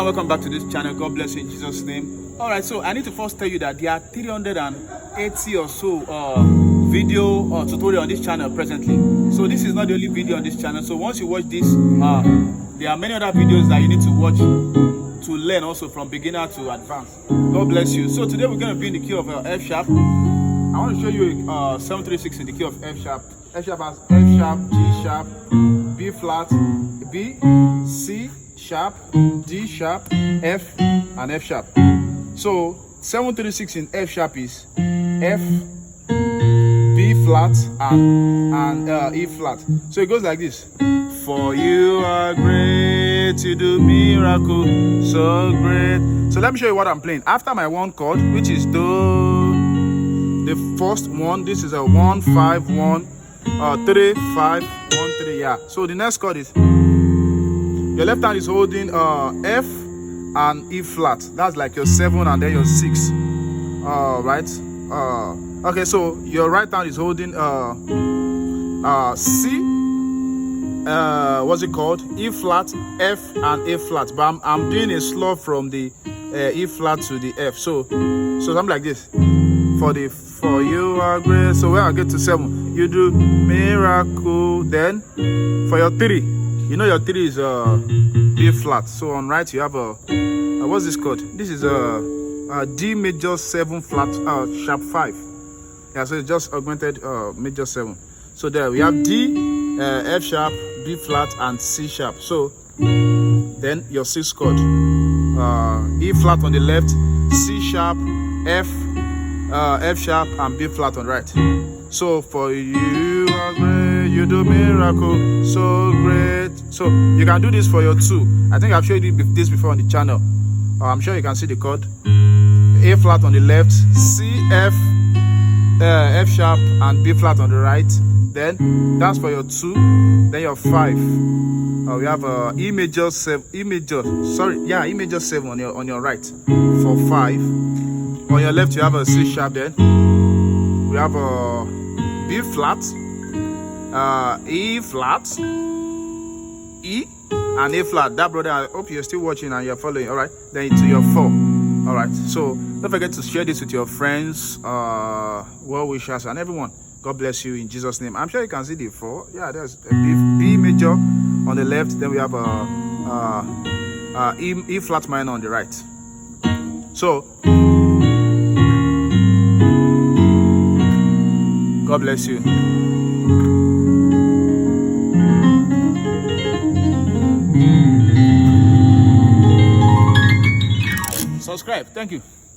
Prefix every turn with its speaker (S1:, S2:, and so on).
S1: welcome back to this channel. God bless you in Jesus' name. All right, so I need to first tell you that there are 380 or so video or tutorial on this channel presently. So this is not the only video on this channel. So once you watch this, there are many other videos that you need to watch to learn also from beginner to advanced. God bless you. So today we're going to be in the key of F sharp. I want to show you 736 in the key of F sharp. F sharp has F sharp, G sharp, B flat, B, C sharp, D sharp, F, and F sharp. So 736 in F sharp is F, B flat, and E flat. So it goes like this. For you are great, you do miracle so great. So let me show you what I'm playing. After my one chord, which is Do, the first one, this is a 1 5 1 3 5 1 3. Yeah. So the next chord is your left hand is holding F and E flat. That's like your 7 and then your 6. Right. Okay. So your right hand is holding C. What's it called? E flat, F, and A flat. But I'm doing a slow from the E flat to the F. So something like this. For you are great. So when I get to 7, you do miracle. Then for your 3, you know your 3 is B flat. So on right you have a what's this called? This is a D major 7 flat sharp 5. Yeah, so it's just augmented major 7. So there we have D, F sharp, B flat, and C sharp. So then your 6th chord, E flat on the left, C sharp, F, F sharp, and B flat on right. So for you are great, you do miracle so great. So you can do this for your 2. I think I've showed you this before on the channel. I'm sure you can see the chord. A flat on the left, C, F, F sharp, and B flat on the right. Then that's for your 2. Then your 5. We have E major 7. E major 7 on your right for 5. On your left you have a C sharp. Then we have a B flat, E flat, E, and A flat. That, brother, I hope you're still watching and you're following. All right. Then to your 4. All right. So don't forget to share this with your friends, well wishers, and everyone. God bless you in Jesus' name. I'm sure you can see the 4. Yeah, there's a B major on the left. Then we have a E flat minor on the right. So God bless you. Subscribe. Thank you.